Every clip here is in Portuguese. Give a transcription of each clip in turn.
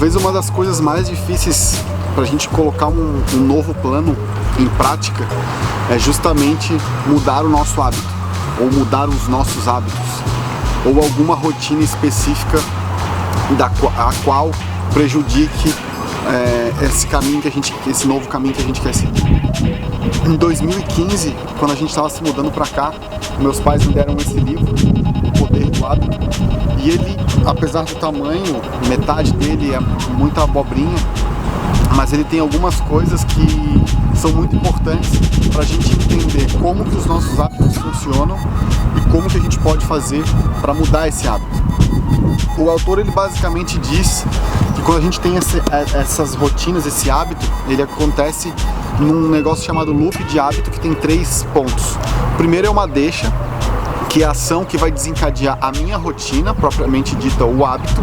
Talvez uma das coisas mais difíceis para a gente colocar um novo plano em prática é justamente mudar o nosso hábito, ou mudar os nossos hábitos, ou alguma rotina específica a qual prejudique esse novo caminho que a gente quer seguir. Em 2015, quando a gente estava se mudando para cá, meus pais me deram esse livro, O Poder do Hábito, e ele, apesar do tamanho, metade dele é muita abobrinha, mas ele tem algumas coisas que são muito importantes para a gente entender como que os nossos hábitos funcionam e como que a gente pode fazer para mudar esse hábito. O autor, ele basicamente diz que quando a gente tem essas rotinas, esse hábito, ele acontece num negócio chamado loop de hábito, que tem 3 pontos. O primeiro é uma deixa, que é a ação que vai desencadear a minha rotina, propriamente dita, o hábito,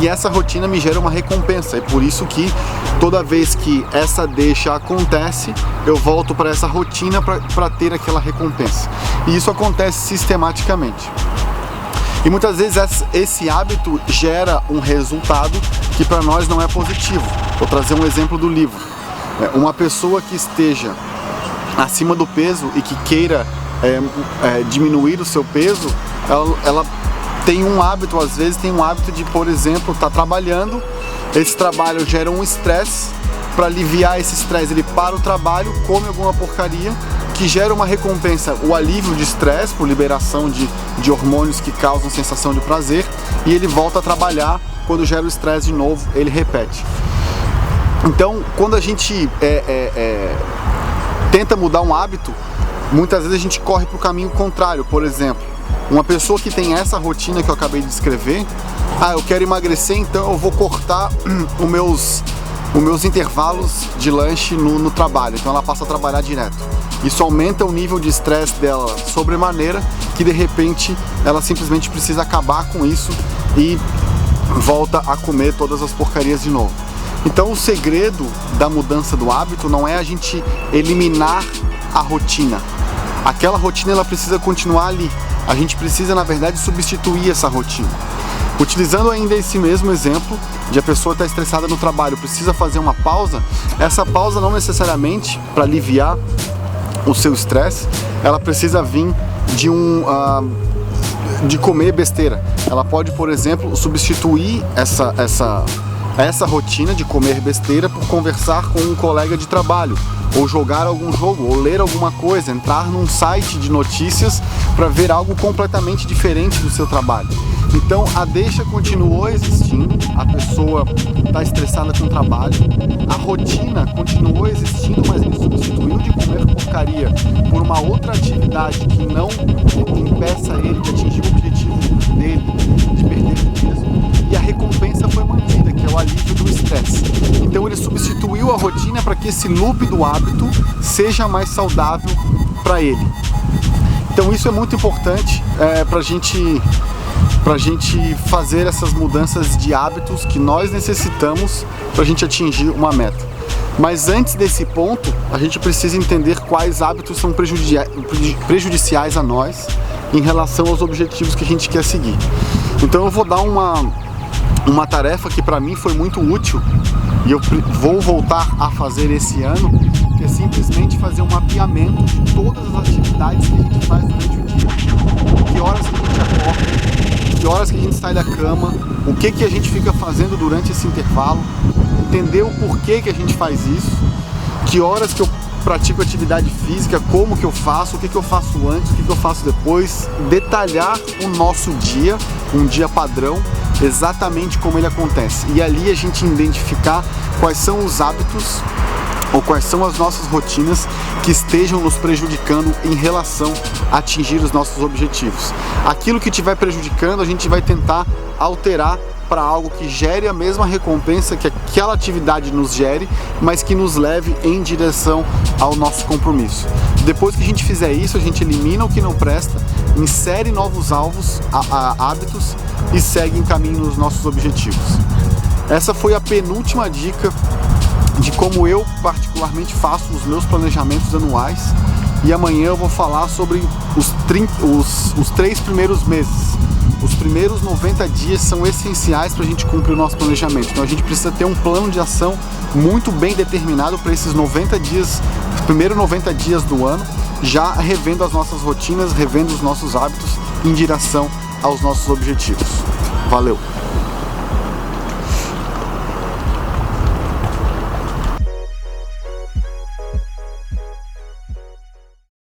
e essa rotina me gera uma recompensa. É por isso que toda vez que essa deixa acontece, eu volto para essa rotina para ter aquela recompensa. E isso acontece sistematicamente. E muitas vezes esse hábito gera um resultado que para nós não é positivo. Vou trazer um exemplo do livro. Uma pessoa que esteja acima do peso e que queira diminuir o seu peso, ela tem um hábito, às vezes tem um hábito de, por exemplo, estar trabalhando, esse trabalho gera um estresse. Para aliviar esse estresse, ele para o trabalho, come alguma porcaria, que gera uma recompensa, o alívio de estresse, por liberação de hormônios que causam sensação de prazer, e ele volta a trabalhar. Quando gera o estresse de novo, ele repete. Então, quando a gente tenta mudar um hábito, muitas vezes a gente corre para o caminho contrário. Por exemplo, uma pessoa que tem essa rotina que eu acabei de descrever, eu quero emagrecer, então eu vou cortar os meus intervalos de lanche no trabalho, então ela passa a trabalhar direto. Isso aumenta o nível de estresse dela sobremaneira, que de repente ela simplesmente precisa acabar com isso e volta a comer todas as porcarias de novo. Então o segredo da mudança do hábito não é a gente eliminar a rotina. Aquela rotina, ela precisa continuar ali. A gente precisa, na verdade, substituir essa rotina. Utilizando ainda esse mesmo exemplo de a pessoa estar estressada no trabalho, precisa fazer uma pausa. Essa pausa não necessariamente para aliviar o seu estresse, ela precisa vir de comer besteira. Ela pode, por exemplo, substituir essa rotina de comer besteira por conversar com um colega de trabalho, ou jogar algum jogo, ou ler alguma coisa, entrar num site de notícias para ver algo completamente diferente do seu trabalho. Então a deixa continuou existindo, a pessoa está estressada com o trabalho, a rotina continuou existindo, mas ele substituiu de comer porcaria por uma outra atividade que não impeça ele de atingir o objetivo dele, de perder peso, e a recompensa foi mantida, que é o alívio do estresse. Então ele substituiu a rotina para que esse loop do hábito seja mais saudável para ele. Então isso é muito importante para a gente fazer essas mudanças de hábitos que nós necessitamos para a gente atingir uma meta. Mas antes desse ponto, a gente precisa entender quais hábitos são prejudiciais a nós em relação aos objetivos que a gente quer seguir. Então eu vou dar uma tarefa que para mim foi muito útil e eu vou voltar a fazer esse ano, que é simplesmente fazer um mapeamento de todas as atividades que a gente faz durante o dia. Que horas que a gente acorda, que horas que a gente sai da cama, o que a gente fica fazendo durante esse intervalo, entender o porquê que a gente faz isso, que horas que eu pratico atividade física, como que eu faço, o que eu faço antes, o que eu faço depois, detalhar o nosso dia, um dia padrão, exatamente como ele acontece. E ali a gente identificar quais são os hábitos ou quais são as nossas rotinas que estejam nos prejudicando em relação a atingir os nossos objetivos. Aquilo que estiver prejudicando, a gente vai tentar alterar para algo que gere a mesma recompensa que aquela atividade nos gere, mas que nos leve em direção ao nosso compromisso. Depois que a gente fizer isso, a gente elimina o que não presta, insere novos hábitos e segue em caminho nos nossos objetivos. Essa foi a penúltima dica de como eu particularmente faço os meus planejamentos anuais, e amanhã eu vou falar sobre os 3 primeiros meses. os primeiros 90 dias são essenciais para a gente cumprir o nosso planejamento. Então a gente precisa ter um plano de ação muito bem determinado para esses 90 dias, os primeiros 90 dias do ano, já revendo as nossas rotinas, revendo os nossos hábitos em direção aos nossos objetivos. Valeu!